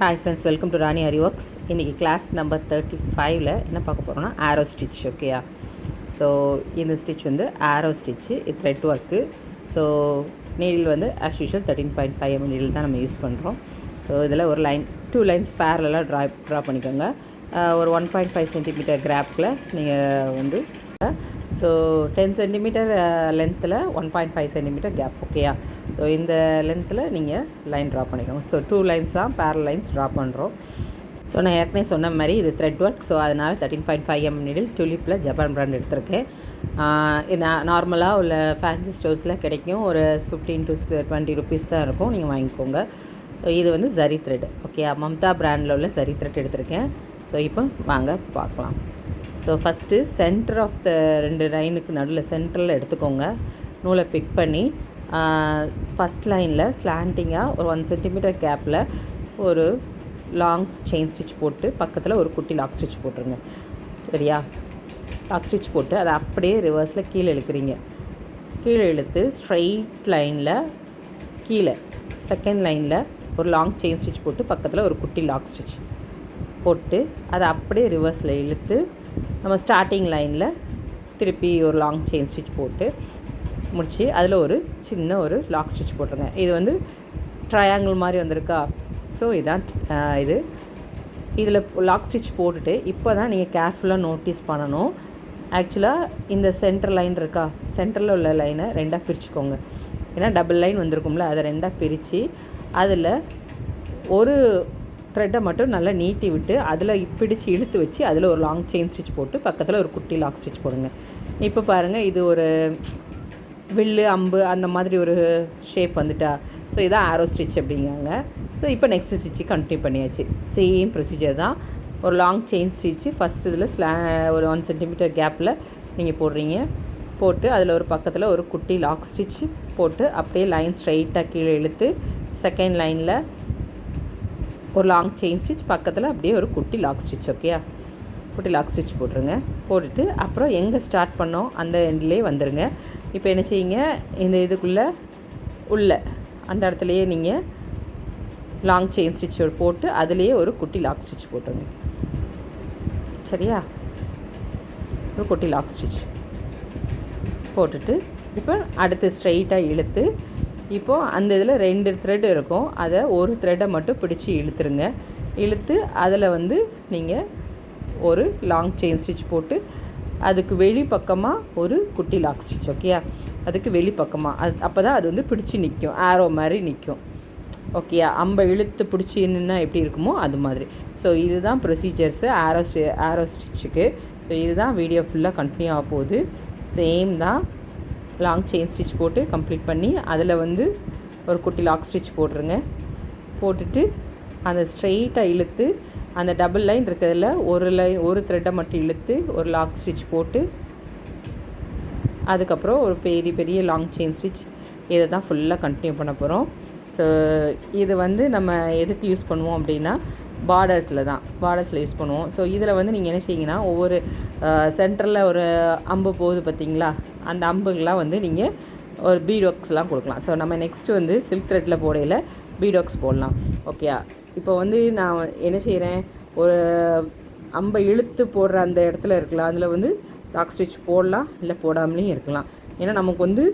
Hi friends, welcome to Rani aari works. இன்றைக்கி class number 35ல் என்ன பார்க்க போகிறோன்னா ஆரோ ஸ்டிச். ஓகேயா? ஸோ இந்த ஸ்டிச் வந்து ஆரோ ஸ்டிச்சு, இது த்ரெட் ஒர்க்கு. ஸோ நீடில் வந்து ஆஸ் யூஷுவல் 13.5 mm நீடில் தான் நம்ம யூஸ் பண்ணுறோம். ஸோ இதில் ஒரு லைன் 2 லைன்ஸ் பேரலாக ட்ரா பண்ணிக்கோங்க. ஒரு 1.5 cm கிராப்பில் நீங்கள் வந்து ஸோ 10 cm லென்த்தில் 1.5 cm கேப். ஓகேயா? ஸோ இந்த லென்த்தில் நீங்கள் லைன் ட்ரா பண்ணிக்கோங்க. ஸோ 2 லைன்ஸ் தான் பேரல் லைன்ஸ் ட்ரா பண்ணுறோம். ஸோ நான் ஏற்கனவே சொன்ன மாதிரி இது த்ரெட் ஒர்க். ஸோ அதனால் 13.5 mm நீடில் டுலிப்பில் ஜப்பான் பிராண்ட் எடுத்திருக்கேன். நார்மலாக உள்ள ஃபேன்சி ஸ்டோர்ஸில் கிடைக்கும். ஒரு 15 to 20 ருபீஸ் தான் இருக்கும். நீங்கள் வாங்கிக்கோங்க. ஸோ இது வந்து ஜரி த்ரெட். ஓகே, மம்தா பிராண்டில் உள்ள ஜரி த்ரெட் எடுத்திருக்கேன். ஸோ இப்போ வாங்க பார்க்கலாம். So first centre of the 2 லைனுக்கு நடுவில் சென்டரில் எடுத்துக்கோங்க. நூலை பிக் பண்ணி ஃபஸ்ட் லைனில் ஸ்லாண்டிங்காக ஒரு 1 cm கேப்பில் ஒரு லாங் செயின் ஸ்டிச் போட்டு பக்கத்தில் ஒரு குட்டி லாக் ஸ்டிச் போட்டுருங்க. சரியா? லாக் ஸ்டிச் போட்டு அதை அப்படியே ரிவர்ஸில் கீழே இழுக்கிறீங்க. கீழே இழுத்து ஸ்ட்ரைட் லைனில் கீழே செகண்ட் லைனில் ஒரு லாங் செயின் ஸ்டிச் போட்டு பக்கத்தில் ஒரு குட்டி லாக் ஸ்டிச் போட்டு அதை அப்படியே ரிவர்ஸில் இழுத்து நம்ம ஸ்டார்டிங் லைனில் திருப்பி ஒரு லாங் செயின் ஸ்டிச் போட்டு முடித்து அதில் ஒரு சின்ன ஒரு லாக் ஸ்டிச் போட்டுருங்க. இது வந்து ட்ரையாங்கிள் மாதிரி வந்திருக்கா? ஸோ இதான் இது. இதில் லாக் ஸ்டிச் போட்டுட்டு இப்போ தான் நீங்கள் கேர்ஃபுல்லாக நோட்டீஸ் பண்ணணும். ஆக்சுவலாக இந்த சென்டர் லைன் இருக்கா, சென்டரில் உள்ள லைனை ரெண்டாக பிரிச்சுக்கோங்க. ஏன்னா டபுள் லைன் வந்திருக்கும்ல, அதை ரெண்டாக பிரித்து அதில் ஒரு த்ரெட்டை மட்டும் நல்லா நீட்டி விட்டு அதில் பிடிச்சி இழுத்து வச்சு அதில் ஒரு லாங் செயின் ஸ்டிச் போட்டு பக்கத்தில் ஒரு குட்டி லாக் ஸ்டிச் போடுங்க. இப்போ பாருங்கள், இது ஒரு வில்லு அம்பு அந்த மாதிரி ஒரு ஷேப் வந்துட்டா. ஸோ இதான் ஆரோ ஸ்டிச் அப்படிங்காங்க. ஸோ இப்போ நெக்ஸ்ட் ஸ்டிச்சு கண்டினியூ பண்ணியாச்சு. சேம் ப்ரொசீஜர் தான். ஒரு லாங் செயின் ஸ்டிச்சு ஃபஸ்ட் இதில் ஒரு 1 cm கேப்பில் நீங்கள் போடுறீங்க. போட்டு அதில் ஒரு பக்கத்தில் ஒரு குட்டி லாக் ஸ்டிச் போட்டு அப்படியே லைன் ஸ்ட்ரைட்டாக கீழே இழுத்து செகண்ட் லைனில் ஒரு லாங் செயின் ஸ்டிச் பக்கத்தில் அப்படியே ஒரு குட்டி லாக் ஸ்டிச். ஓகேயா? குட்டி லாக் ஸ்டிச் போட்டுருங்க. போட்டுட்டு அப்புறம் எங்கே ஸ்டார்ட் பண்ணோம் அந்த எண்ட்லேயே வந்துடுங்க. இப்போ என்ன செய்யுங்க, இந்த இதுக்குள்ளே உள்ள அந்த இடத்துலையே நீங்கள் லாங் செயின் ஸ்டிச் போட்டு அதுலேயே ஒரு குட்டி லாக் ஸ்டிச் போட்டுருங்க. சரியா? ஒரு குட்டி லாக் ஸ்டிச் போட்டுட்டு இப்போ அடுத்து ஸ்ட்ரைட்டாக இழுத்து இப்போது அந்த இதில் 2 த்ரெட் இருக்கும். அதை ஒரு த்ரெட்டை மட்டும் பிடிச்சி இழுத்துருங்க. இழுத்து அதில் வந்து நீங்கள் ஒரு லாங் செயின் ஸ்டிச் போட்டு அதுக்கு வெளி பக்கமாக ஒரு குட்டி லாக் ஸ்டிச். ஓகேயா? அதுக்கு வெளி பக்கமாக அப்போ தான் அது வந்து பிடிச்சி நிற்கும், ஆரோ மாதிரி நிற்கும். ஓகேயா? அம்பை இழுத்து பிடிச்சி நின்னா எப்படி இருக்குமோ அது மாதிரி. ஸோ இதுதான் ப்ரொசீஜர்ஸு ஆரோ ஸ்டிச்சுக்கு. ஸோ இதுதான் வீடியோ ஃபுல்லாக கண்டினியூ ஆக போகுது. சேம் தான். லாங் செயின் ஸ்டிச் போட்டு கம்ப்ளீட் பண்ணி அதில் வந்து ஒரு குட்டி லாக் ஸ்டிச் போட்டுருங்க. போட்டுட்டு அந்த ஸ்ட்ரெயிட்டாக இழுத்து அந்த டபுள் லைன் இருக்கிறதுல ஒரு த்ரெட்டை மட்டும் இழுத்து ஒரு லாக் ஸ்டிச் போட்டு அதுக்கப்புறம் ஒரு பெரிய லாங் செயின் ஸ்டிச். இதை தான் ஃபுல்லாக கண்டினியூ பண்ண போகிறோம். ஸோ இது வந்து நம்ம எதுக்கு யூஸ் பண்ணுவோம் அப்படின்னா பார்டர்ஸில் யூஸ் பண்ணுவோம். ஸோ இதில் வந்து நீங்கள் என்ன செய்யுங்கன்னா, ஒவ்வொரு சென்டரில் ஒரு அம்பு போகுது பார்த்தீங்களா, அந்த அம்புகள்லாம் வந்து நீங்கள் ஒரு பீட் ஒர்க்ஸ்லாம் கொடுக்கலாம். ஸோ நம்ம நெக்ஸ்ட்டு வந்து சில்க் த்ரெட்டில் போடையில் பீட் ஒர்க்ஸ் போடலாம். ஓகே? இப்போ வந்து நான் என்ன செய்கிறேன், ஒரு அம்பை இழுத்து போடுற அந்த இடத்துல இருக்கலாம், அதில் வந்து லாக் ஸ்டிச் போடலாம், இல்லை போடாமலேயும் இருக்கலாம். ஏன்னா நமக்கு வந்து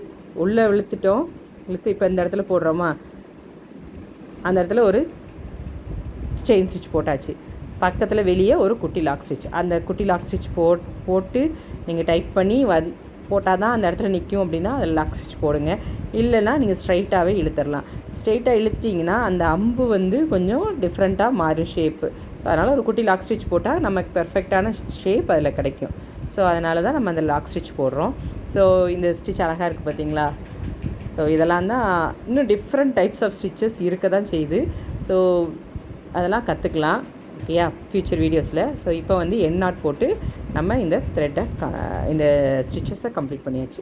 உள்ளே இழுத்து இப்போ இந்த இடத்துல போடுறோமா, அந்த இடத்துல ஒரு செயின் ஸ்டிச் போட்டாச்சு. பக்கத்தில் வெளியே ஒரு குட்டி லாக் ஸ்டிச். அந்த குட்டி லாக் ஸ்டிச் போட்டு நீங்கள் டைட் பண்ணி போட்டால் தான் அந்த இடத்துல நிற்கும். அப்படின்னா அதில் லாக் ஸ்டிச் போடுங்க. இல்லைன்னா நீங்கள் ஸ்ட்ரைட்டாகவே இழுத்துடலாம். ஸ்ட்ரைட்டாக இழுத்துட்டிங்கன்னா அந்த அம்பு வந்து கொஞ்சம் டிஃப்ரெண்ட்டாக மாறும் ஷேப்பு. ஸோ அதனால் ஒரு குட்டி லாக் ஸ்டிச் போட்டால் நமக்கு பெர்ஃபெக்டான ஷேப் அதில் கிடைக்கும். ஸோ அதனால தான் நம்ம அந்த லாக் ஸ்டிச் போடுறோம். ஸோ இந்த ஸ்டிச் அழகாக இருக்குது பார்த்தீங்களா? ஸோ இதெல்லாம் தான் இன்னும் டிஃப்ரெண்ட் டைப்ஸ் ஆஃப் ஸ்டிச்சஸ் இருக்க தான் செய்யுது. ஸோ அதெல்லாம் கற்றுக்கலாம். ஓகேயா? ஃப்யூச்சர் வீடியோஸில். ஸோ இப்போ வந்து எண்ட் நாட் போட்டு நம்ம இந்த இந்த ஸ்டிச்சஸை கம்ப்ளீட் பண்ணியாச்சு.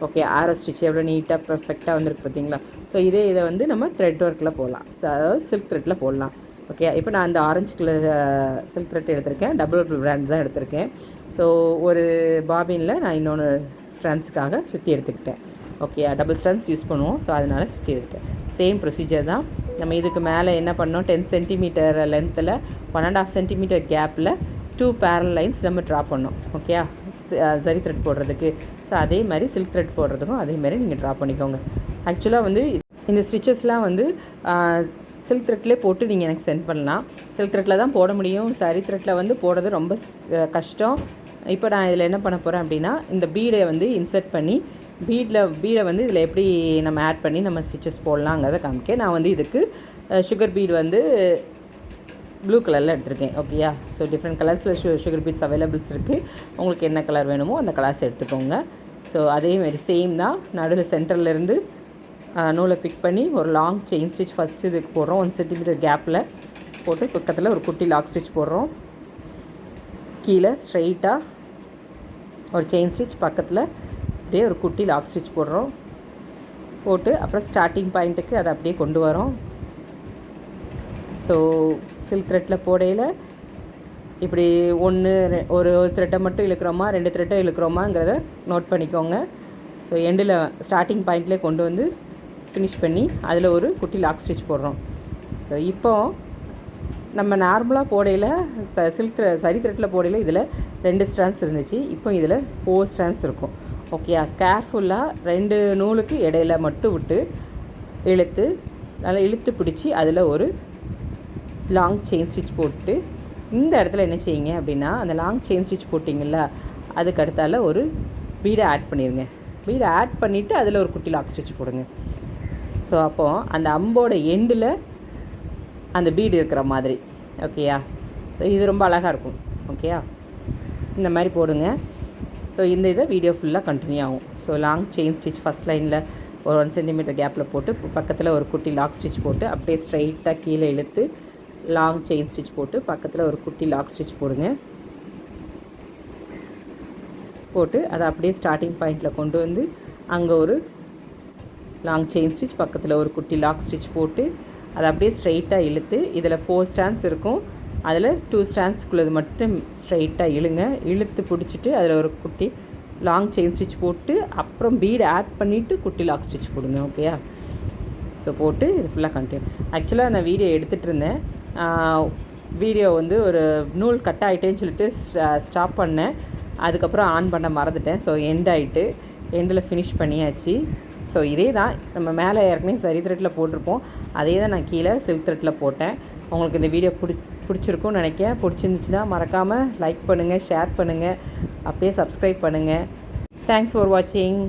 ஓகே? ஆரோ ஸ்டிச் எவ்வளோ நீட்டாக பர்ஃபெக்டாக வந்துருக்கு பார்த்தீங்களா? ஸோ இதை வந்து நம்ம த்ரெட் ஒர்க்கில் போடலாம், அதாவது சில்க் த்ரெட்டில் போடலாம். ஓகே? இப்போ நான் அந்த ஆரஞ்சு கலர் சில்க் த்ரெட் எடுத்திருக்கேன். டபுள் பிராண்ட் தான் எடுத்திருக்கேன். ஸோ ஒரு பாபினில் நான் இன்னொன்று ஸ்ட்ராண்ட்ஸுக்காக சுற்றி எடுத்துக்கிட்டேன். ஓகே? டபுள் ஸ்ட்ராண்ட்ஸ் யூஸ் பண்ணுவோம். ஸோ அதனால் சுற்றி எடுத்துட்டேன். சேம் ப்ரொசீஜர் தான். நம்ம இதுக்கு மேலே என்ன பண்ணோம், 10 சென்டிமீட்டர் லென்த்தில் 1.5 சென்டிமீட்டர் கேப்பில் 2 பேரல் லைன்ஸ் நம்ம ட்ரா பண்ணோம். ஓகே, சரி த்ரெட் போடுறதுக்கு. ஸோ அதே மாதிரி சில்க் த்ரெட் போடுறதுக்கும் அதே மாதிரி நீங்கள் ட்ரா பண்ணிக்கோங்க. ஆக்சுவலாக வந்து இந்த ஸ்டிச்சஸ்லாம் வந்து சில்க் த்ரெட்லேயே போட்டு நீங்கள் எனக்கு சென்ட் பண்ணலாம். சில்க் த்ரெட்டில் தான் போட முடியும், சரி த்ரெட்டில் வந்து போடுறது ரொம்ப கஷ்டம். இப்போ நான் இதில் என்ன பண்ண போகிறேன் அப்படின்னா, இந்த பீடை வந்து இன்சர்ட் பண்ணி பீடை வந்து இதில் எப்படி நம்ம ஆட் பண்ணி நம்ம ஸ்டிச்சஸ் போடலாங்கிறத காமிக்க. நான் வந்து இதுக்கு சுகர் பீட் வந்து ப்ளூ கலரில் எடுத்திருக்கேன். ஓகேயா, ஸோ டிஃப்ரெண்ட் கலர்ஸில் சுகர் பீட்ஸ் அவைலபிள்ஸ் இருக்குது. உங்களுக்கு என்ன கலர் வேணுமோ அந்த கலர்ஸ் எடுத்துக்கோங்க. ஸோ அதேமாதிரி சேம் தான், நடுவில் சென்டர்லேருந்து நூலை பிக் பண்ணி ஒரு லாங் செயின் ஸ்டிச் ஃபஸ்ட்டு இதுக்கு போடுறோம். 1 சென்டிமீட்டர் கேப்பில் போட்டு பக்கத்தில் ஒரு குட்டி லாக் ஸ்டிச் போடுறோம். கீழே ஸ்ட்ரெயிட்டாக ஒரு செயின் ஸ்டிச், பக்கத்தில் அப்படியே ஒரு குட்டி லாக் ஸ்டிச் போடுறோம். போட்டு அப்புறம் ஸ்டார்டிங் பாயிண்ட்டுக்கு அதை அப்படியே கொண்டு வரோம். ஸோ சில்க் த்ரெட்டில் போடையில் இப்படி ஒரு த்ரெட்டை மட்டும் இழுக்கிறோமா 2 த்ரெட்டை இழுக்கிறோமாங்கிறத நோட் பண்ணிக்கோங்க. ஸோ எண்டில் ஸ்டார்டிங் பாயிண்ட்லேயே கொண்டு வந்து ஃபினிஷ் பண்ணி அதில் ஒரு குட்டி லாக் ஸ்டிச் போடுறோம். ஸோ இப்போது நம்ம நார்மலாக போடையில் சரி த்ரெட்டில் போடையில் இதில் 2 ஸ்ட்ராண்ட்ஸ் இருந்துச்சு. இப்போ இதில் 4 ஸ்ட்ராண்ட்ஸ் இருக்கும். ஓகேயா, கேர்ஃபுல்லாக 2 நூலுக்கு இடையில மட்டும் விட்டு நல்லா இழுத்து பிடிச்சி அதில் ஒரு லாங் செயின் ஸ்டிச் போட்டு இந்த இடத்துல என்ன செய்யுங்க அப்படின்னா, அந்த லாங் செயின் ஸ்டிச் போட்டிங்களா அதுக்கு அடுத்தால ஒரு பீடை ஆட் பண்ணிடுங்க. பீடை ஆட் பண்ணிவிட்டு அதில் ஒரு குட்டி லாக் ஸ்டிச் போடுங்க. ஸோ அப்போது அந்த அம்போட எண்டில் அந்த பீடு இருக்கிற மாதிரி. ஓகேயா, ஸோ இது ரொம்ப அழகாக இருக்கும். ஓகேயா, இந்த மாதிரி போடுங்க. ஸோ இந்த இதை வீடியோ ஃபுல்லாக கண்டினியூ ஆகும். So long chain stitch first லைனில் ஒரு 1 சென்டிமீட்டர் கேப்பில் போட்டு பக்கத்தில் ஒரு குட்டி லாக் ஸ்டிச் போட்டு அப்படியே ஸ்ட்ரைட்டாக கீழே இழுத்து லாங் செயின் ஸ்டிச் போட்டு பக்கத்தில் ஒரு குட்டி லாக் ஸ்டிச் போடுங்க. போட்டு அதை அப்படியே ஸ்டார்டிங் பாயிண்டில் கொண்டு வந்து அங்கே ஒரு லாங் செயின் ஸ்டிச் பக்கத்தில் ஒரு குட்டி லாக் ஸ்டிச் போட்டு அதை அப்படியே ஸ்ட்ரைட்டாக இழுத்து இதில் 4 ஸ்டாண்ட்ஸ் இருக்கும். அதில் 2 ஸ்டாண்ட்ஸ்க்குள்ளது மட்டும் ஸ்ட்ரைட்டாக இழுத்து பிடிச்சிட்டு அதில் ஒரு குட்டி லாங் செயின் ஸ்டிச் போட்டு அப்புறம் பீடு ஆட் பண்ணிவிட்டு குட்டி லாக் ஸ்டிச் போடுங்க. ஓகேயா, ஸோ போட்டு இது ஃபுல்லாக கண்டினியூ. ஆக்சுவலாக நான் வீடியோ எடுத்துகிட்டு இருந்தேன். வீடியோ வந்து ஒரு நூல் கட் ஆகிட்டேன்னு சொல்லிட்டு ஸ்டாப் பண்ணேன். அதுக்கப்புறம் ஆன் பண்ண மறந்துட்டேன். ஸோ எண்டில் ஃபினிஷ் பண்ணியாச்சு. ஸோ இதே தான் நம்ம மேலே ஏற்கனவே சரி த்ரெட்டில் போட்டிருப்போம், அதே தான் நான் கீழே சில்க் த்ரெட்டில் போட்டேன். உங்களுக்கு இந்த வீடியோ பிடிச்சிருக்கும்னு நினைக்கிறேன். பிடிச்சிருந்துச்சின்னா மறக்காமல் லைக் பண்ணுங்கள், ஷேர் பண்ணுங்கள், அப்படியே சப்ஸ்கிரைப் பண்ணுங்கள். தேங்க்ஸ் ஃபார் வாட்சிங்.